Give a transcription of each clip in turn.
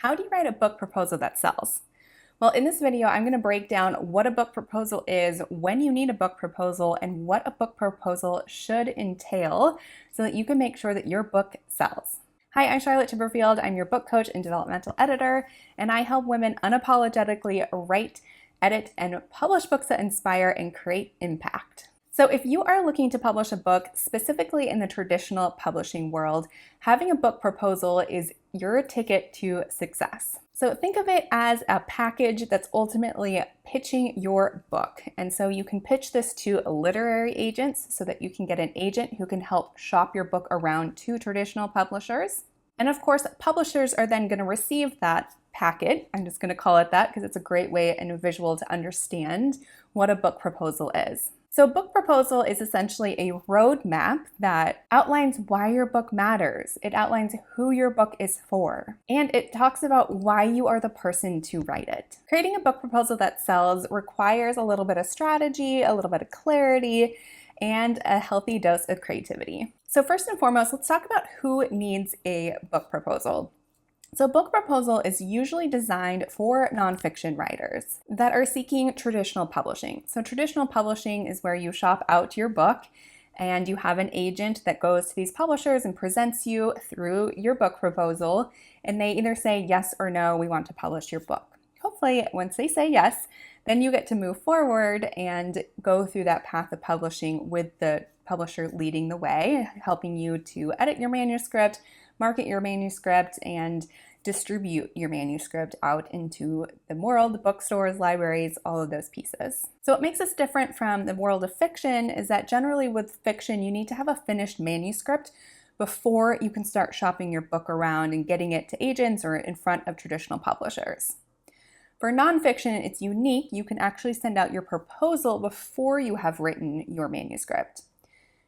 How do you write a book proposal that sells? Well, in this video, I'm going to break down what a book proposal is, when you need a book proposal, and what a book proposal should entail so that you can make sure that your book sells. Hi, I'm Charlotte Chipperfield. I'm your book coach and developmental editor, and I help women unapologetically write, edit, and publish books that inspire and create impact. So if you are looking to publish a book, specifically in the traditional publishing world, having a book proposal is your ticket to success. So think of it as a package that's ultimately pitching your book. And so you can pitch this to literary agents so that you can get an agent who can help shop your book around to traditional publishers. And of course, publishers are then going to receive that packet. I'm just going to call it that because it's a great way and a visual to understand what a book proposal is. So a book proposal is essentially a roadmap that outlines why your book matters. It outlines who your book is for, and it talks about why you are the person to write it. Creating a book proposal that sells requires a little bit of strategy, a little bit of clarity, and a healthy dose of creativity. So first and foremost, let's talk about who needs a book proposal. So a book proposal is usually designed for nonfiction writers that are seeking traditional publishing. So traditional publishing is where you shop out your book and you have an agent that goes to these publishers and presents you through your book proposal, and they either say yes or no, we want to publish your book. Hopefully, once they say yes, then you get to move forward and go through that path of publishing with the publisher leading the way, helping you to edit your manuscript, market your manuscript, and distribute your manuscript out into the world, the bookstores, libraries, all of those pieces. So what makes this different from the world of fiction is that generally with fiction, you need to have a finished manuscript before you can start shopping your book around and getting it to agents or in front of traditional publishers. For nonfiction, it's unique. You can actually send out your proposal before you have written your manuscript.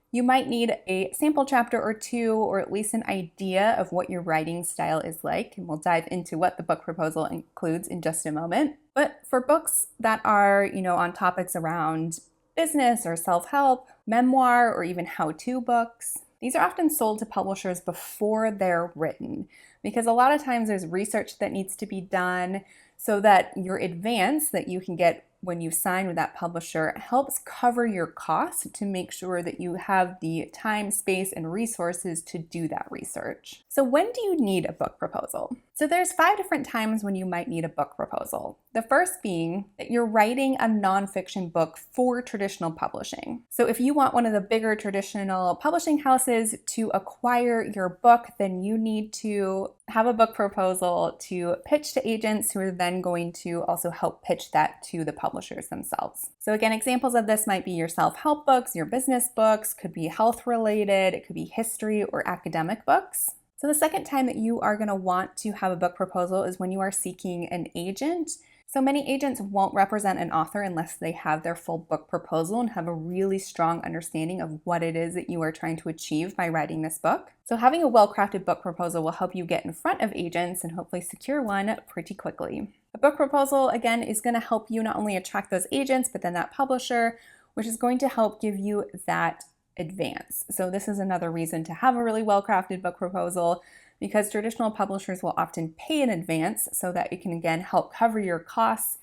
You might need a sample chapter or two, or at least an idea of what your writing style is like, and we'll dive into what the book proposal includes in just a moment. But for books that are, on topics around business or self-help, memoir, or even how-to books, these are often sold to publishers before they're written, because a lot of times there's research that needs to be done so that your advance that you can get when you sign with that publisher helps cover your costs to make sure that you have the time, space, and resources to do that research. So when do you need a book proposal? So there's 5 different times when you might need a book proposal. The first being that you're writing a nonfiction book for traditional publishing. So if you want one of the bigger traditional publishing houses to acquire your book, then you need to have a book proposal to pitch to agents who are then going to also help pitch that to the publishers themselves. So again, examples of this might be your self-help books, your business books, could be health related, it could be history or academic books. So the second time that you are going to want to have a book proposal is when you are seeking an agent. So many agents won't represent an author unless they have their full book proposal and have a really strong understanding of what it is that you are trying to achieve by writing this book. So having a well-crafted book proposal will help you get in front of agents and hopefully secure one pretty quickly. A book proposal, again, is going to help you not only attract those agents, but then that publisher, which is going to help give you that advance. So this is another reason to have a really well-crafted book proposal, because traditional publishers will often pay in advance so that it can again help cover your costs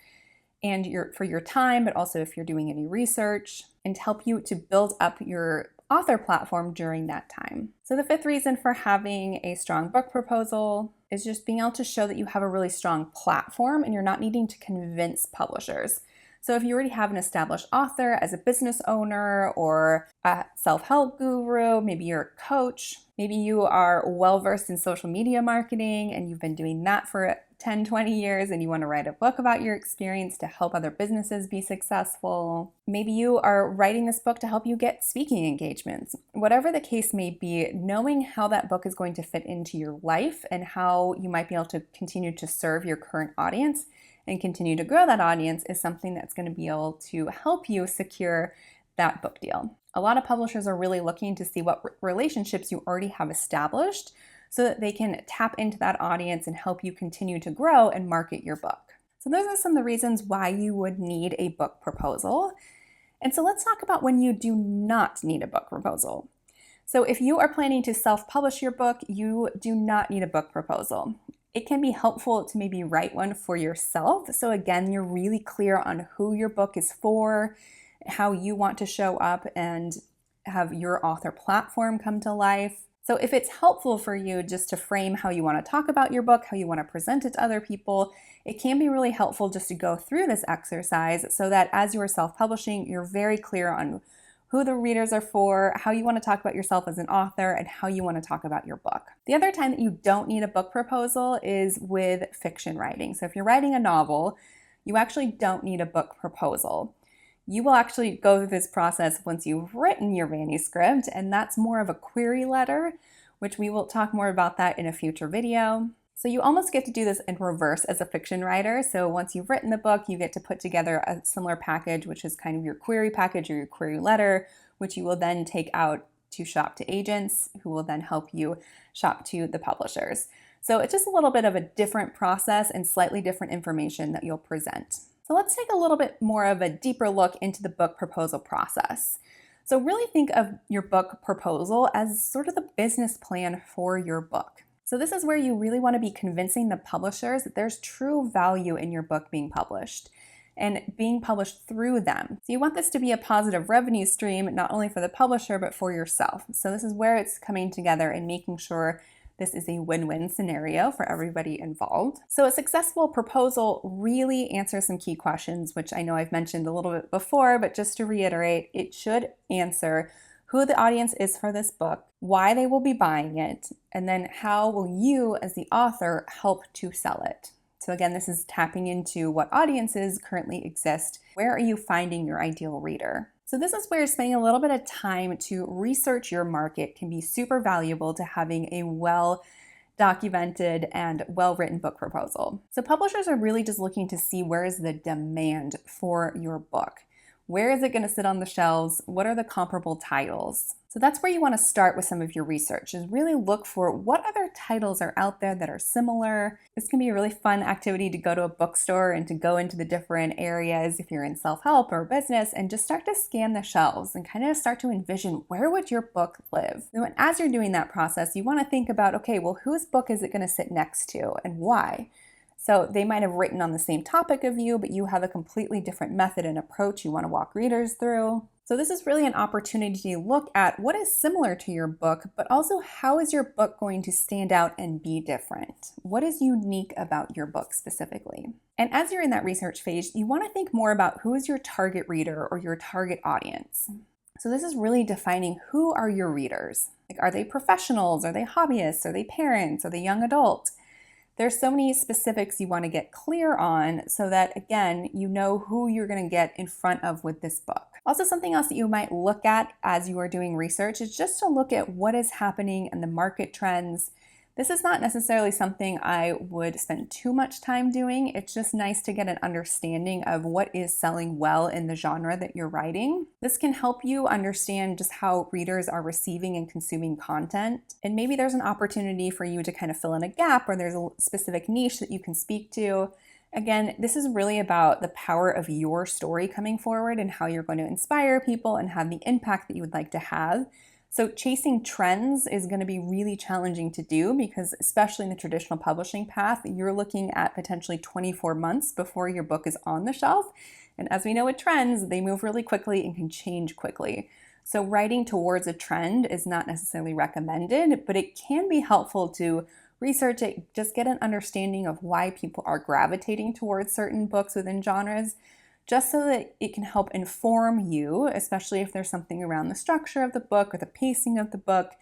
and for your time, but also if you're doing any research, and help you to build up your author platform during that time. So the 5th reason for having a strong book proposal is just being able to show that you have a really strong platform and you're not needing to convince publishers. So if you already have an established author as a business owner or a self-help guru, maybe you're a coach, maybe you are well-versed in social media marketing and you've been doing that for 10, 20 years and you want to write a book about your experience to help other businesses be successful. Maybe you are writing this book to help you get speaking engagements. Whatever the case may be, knowing how that book is going to fit into your life and how you might be able to continue to serve your current audience and continue to grow that audience is something that's going to be able to help you secure that book deal. A lot of publishers are really looking to see what relationships you already have established so that they can tap into that audience and help you continue to grow and market your book. So those are some of the reasons why you would need a book proposal. And so let's talk about when you do not need a book proposal. So if you are planning to self-publish your book, you do not need a book proposal. It can be helpful to maybe write one for yourself. So again, you're really clear on who your book is for, how you want to show up and have your author platform come to life. So if it's helpful for you just to frame how you want to talk about your book, how you want to present it to other people, it can be really helpful just to go through this exercise so that as you are self-publishing, you're very clear on who the readers are for, how you want to talk about yourself as an author, and how you want to talk about your book. The other time that you don't need a book proposal is with fiction writing. So if you're writing a novel, you actually don't need a book proposal. You will actually go through this process once you've written your manuscript, and that's more of a query letter, which we will talk more about that in a future video. So you almost get to do this in reverse as a fiction writer. So once you've written the book, you get to put together a similar package, which is kind of your query package or your query letter, which you will then take out to shop to agents who will then help you shop to the publishers. So it's just a little bit of a different process and slightly different information that you'll present. So let's take a little bit more of a deeper look into the book proposal process. So really think of your book proposal as sort of the business plan for your book. So this is where you really want to be convincing the publishers that there's true value in your book being published and being published through them. So you want this to be a positive revenue stream, not only for the publisher, but for yourself. So this is where it's coming together and making sure this is a win-win scenario for everybody involved. So a successful proposal really answers some key questions, which I know I've mentioned a little bit before, but just to reiterate, it should answer who the audience is for this book, why they will be buying it, and then how will you as the author help to sell it. So again, this is tapping into what audiences currently exist. Where are you finding your ideal reader? So this is where spending a little bit of time to research your market can be super valuable to having a well-documented and well-written book proposal. So publishers are really just looking to see where is the demand for your book. Where is it going to sit on the shelves? What are the comparable titles? So that's where you want to start with some of your research, is really look for what other titles are out there that are similar. This can be a really fun activity to go to a bookstore and to go into the different areas if you're in self-help or business and just start to scan the shelves and kind of start to envision where would your book live. And as you're doing that process, you want to think about, okay, well, whose book is it going to sit next to and why? So they might have written on the same topic of you, but you have a completely different method and approach you want to walk readers through. So this is really an opportunity to look at what is similar to your book, but also how is your book going to stand out and be different? What is unique about your book specifically? And as you're in that research phase, you want to think more about who is your target reader or your target audience. So this is really defining who are your readers. Like, are they professionals? Are they hobbyists? Are they parents? Are they young adults? There's so many specifics you want to get clear on so that, again, you know who you're going to get in front of with this book. Also, something else that you might look at as you are doing research is just to look at what is happening in the market trends. This is not necessarily something I would spend too much time doing. It's just nice to get an understanding of what is selling well in the genre that you're writing. This can help you understand just how readers are receiving and consuming content. And maybe there's an opportunity for you to kind of fill in a gap or there's a specific niche that you can speak to. Again, this is really about the power of your story coming forward and how you're going to inspire people and have the impact that you would like to have. So chasing trends is going to be really challenging to do because, especially in the traditional publishing path, you're looking at potentially 24 months before your book is on the shelf. And as we know with trends, they move really quickly and can change quickly. So writing towards a trend is not necessarily recommended, but it can be helpful to research it, just get an understanding of why people are gravitating towards certain books within genres, just so that it can help inform you, especially if there's something around the structure of the book or the pacing of the book,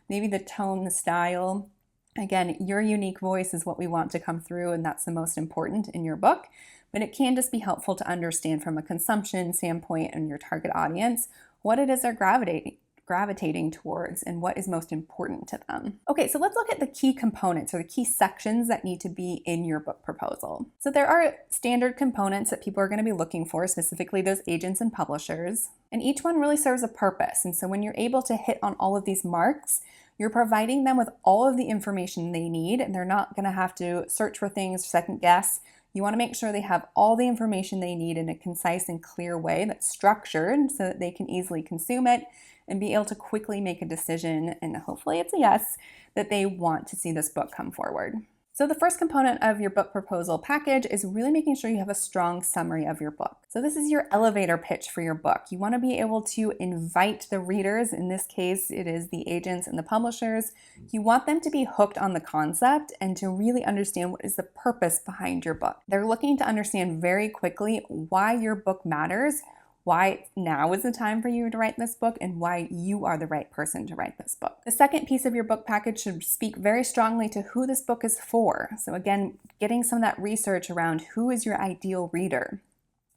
maybe the tone, the style. Again, your unique voice is what we want to come through, and that's the most important in your book. But it can just be helpful to understand from a consumption standpoint and your target audience what it is they're gravitating towards and what is most important to them. Okay, so let's look at the key components or the key sections that need to be in your book proposal. So there are standard components that people are going to be looking for, specifically those agents and publishers, and each one really serves a purpose. And so when you're able to hit on all of these marks, you're providing them with all of the information they need, and they're not going to have to search for things, second guess. You want to make sure they have all the information they need in a concise and clear way that's structured so that they can easily consume it and be able to quickly make a decision, and hopefully it's a yes, that they want to see this book come forward. So the first component of your book proposal package is really making sure you have a strong summary of your book. So this is your elevator pitch for your book. You want to be able to invite the readers, in this case it is the agents and the publishers. You want them to be hooked on the concept and to really understand what is the purpose behind your book. They're looking to understand very quickly why your book matters, why now is the time for you to write this book, and why you are the right person to write this book. The second piece of your book package should speak very strongly to who this book is for. So again, getting some of that research around who is your ideal reader,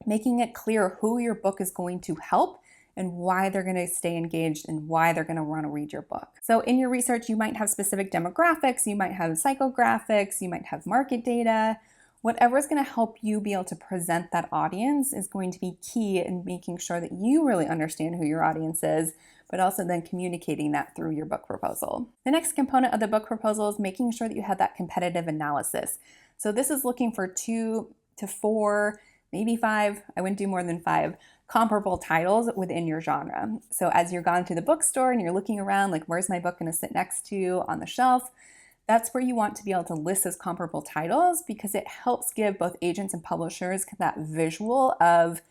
making it clear who your book is going to help and why they're going to stay engaged and why they're going to want to read your book. So in your research, you might have specific demographics, you might have psychographics, you might have market data. Whatever is going to help you be able to present that audience is going to be key in making sure that you really understand who your audience is, but also then communicating that through your book proposal. The next component of the book proposal is making sure that you have that competitive analysis. So this is looking for 2 to 4, maybe 5, I wouldn't do more than 5, comparable titles within your genre. So as you're gone to the bookstore and you're looking around, like where's my book going to sit next to on the shelf? That's where you want to be able to list those comparable titles, because it helps give both agents and publishers that visual of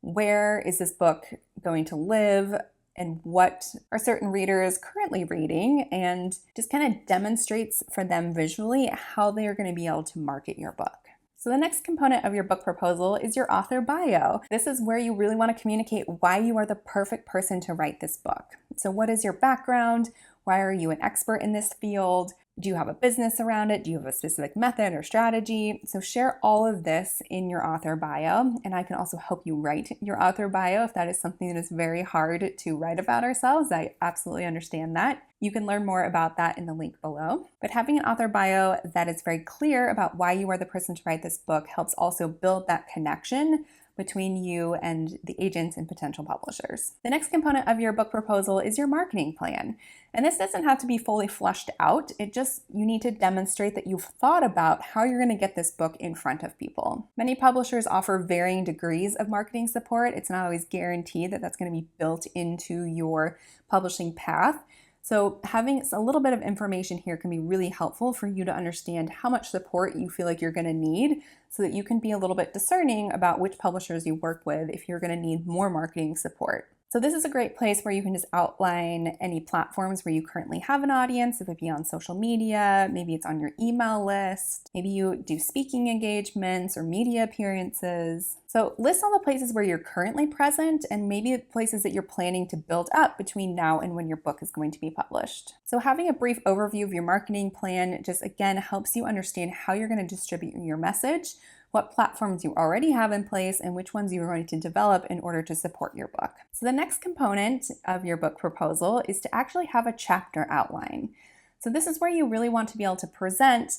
where is this book going to live and what are certain readers currently reading, and just kind of demonstrates for them visually how they are going to be able to market your book. So the next component of your book proposal is your author bio. This is where you really want to communicate why you are the perfect person to write this book. So what is your background? Why are you an expert in this field? Do you have a business around it? Do you have a specific method or strategy? So share all of this in your author bio, and I can also help you write your author bio if that is something that is very hard to write about ourselves. I absolutely understand that. You can learn more about that in the link below. But having an author bio that is very clear about why you are the person to write this book helps also build that connection between you and the agents and potential publishers. The next component of your book proposal is your marketing plan. And this doesn't have to be fully fleshed out. You need to demonstrate that you've thought about how you're going to get this book in front of people. Many publishers offer varying degrees of marketing support. It's not always guaranteed that that's going to be built into your publishing path. So having a little bit of information here can be really helpful for you to understand how much support you feel like you're going to need, so that you can be a little bit discerning about which publishers you work with if you're going to need more marketing support. So this is a great place where you can just outline any platforms where you currently have an audience. If it be on social media, maybe it's on your email list, maybe you do speaking engagements or media appearances. So list all the places where you're currently present and maybe the places that you're planning to build up between now and when your book is going to be published. So having a brief overview of your marketing plan just again helps you understand how you're going to distribute your message, what platforms you already have in place, and which ones you're going to develop in order to support your book. So the next component of your book proposal is to actually have a chapter outline. So this is where you really want to be able to present,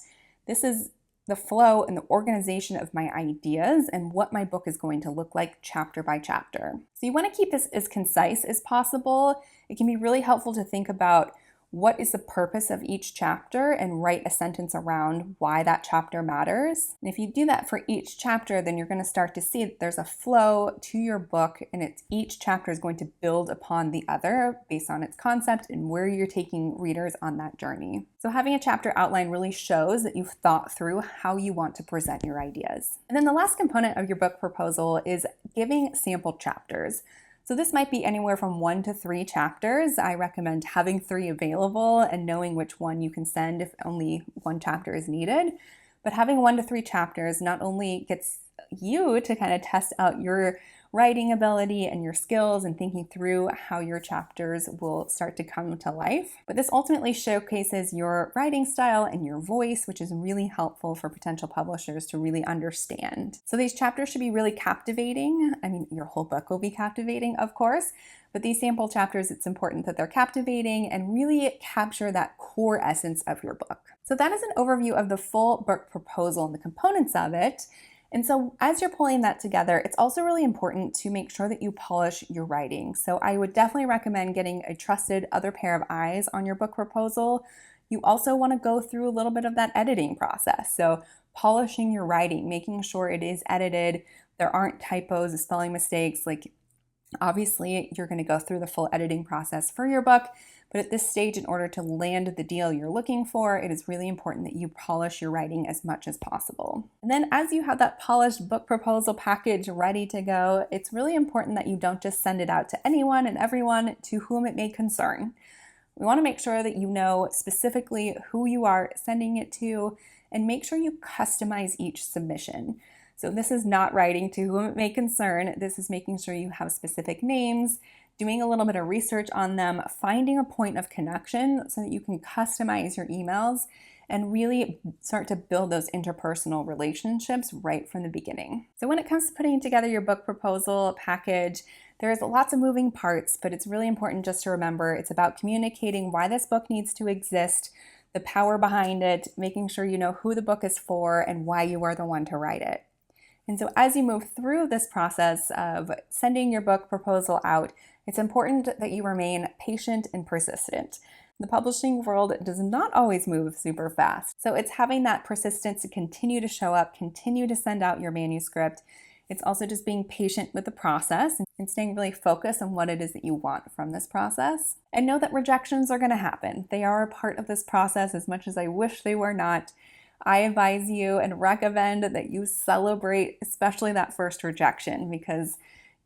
this is the flow and the organization of my ideas and what my book is going to look like chapter by chapter. So you want to keep this as concise as possible. It can be really helpful to think about what is the purpose of each chapter and write a sentence around why that chapter matters. And if you do that for each chapter, then you're going to start to see that there's a flow to your book, and each chapter is going to build upon the other based on its concept and where you're taking readers on that journey. So having a chapter outline really shows that you've thought through how you want to present your ideas. And then the last component of your book proposal is giving sample chapters. So this might be anywhere from 1 to 3 chapters. I recommend having 3 available and knowing which one you can send if only 1 chapter is needed. But having 1 to 3 chapters not only gets you to kind of test out your writing ability and your skills and thinking through how your chapters will start to come to life, but this ultimately showcases your writing style and your voice, which is really helpful for potential publishers to really understand. So these chapters should be really captivating. I mean, your whole book will be captivating, of course, but these sample chapters, it's important that they're captivating and really capture that core essence of your book. So that is an overview of the full book proposal and the components of it. And so as you're pulling that together, it's also really important to make sure that you polish your writing. So I would definitely recommend getting a trusted other pair of eyes on your book proposal. You also want to go through a little bit of that editing process. So polishing your writing, making sure it is edited, there aren't typos, spelling mistakes. Like obviously you're going to go through the full editing process for your book, But at this stage, in order to land the deal you're looking for, it is really important that you polish your writing as much as possible. And then as you have that polished book proposal package ready to go, it's really important that you don't just send it out to anyone and everyone to whom it may concern. We want to make sure that you know specifically who you are sending it to, and make sure you customize each submission. So this is not writing to whom it may concern. This is making sure you have specific names, doing a little bit of research on them, finding a point of connection so that you can customize your emails and really start to build those interpersonal relationships right from the beginning. So when it comes to putting together your book proposal package, there's lots of moving parts, but it's really important just to remember it's about communicating why this book needs to exist, the power behind it, making sure you know who the book is for and why you are the one to write it. And so as you move through this process of sending your book proposal out, it's important that you remain patient and persistent. The publishing world does not always move super fast. So it's having that persistence to continue to show up, continue to send out your manuscript. It's also just being patient with the process and staying really focused on what it is that you want from this process. And know that rejections are going to happen. They are a part of this process as much as I wish they were not. I advise you and recommend that you celebrate, especially that first rejection, because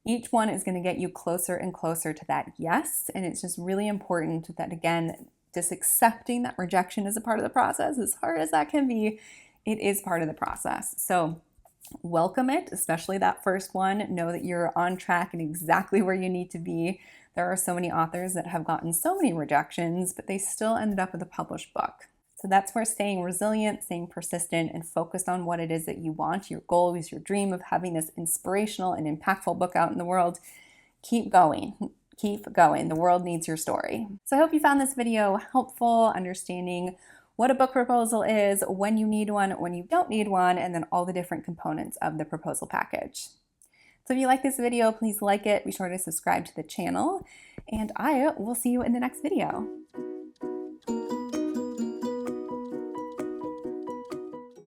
each one is going to get you closer and closer to that yes. And it's just really important that, again, just accepting that rejection is a part of the process, as hard as that can be, it is part of the process. So welcome it, especially that first one. Know that you're on track and exactly where you need to be. There are so many authors that have gotten so many rejections, but they still ended up with a published book. So that's where staying resilient, staying persistent, and focused on what it is that you want, your goal is your dream of having this inspirational and impactful book out in the world. Keep going. Keep going. The world needs your story. So I hope you found this video helpful, understanding what a book proposal is, when you need one, when you don't need one, and then all the different components of the proposal package. So if you like this video, please like it. Be sure to subscribe to the channel, and I will see you in the next video.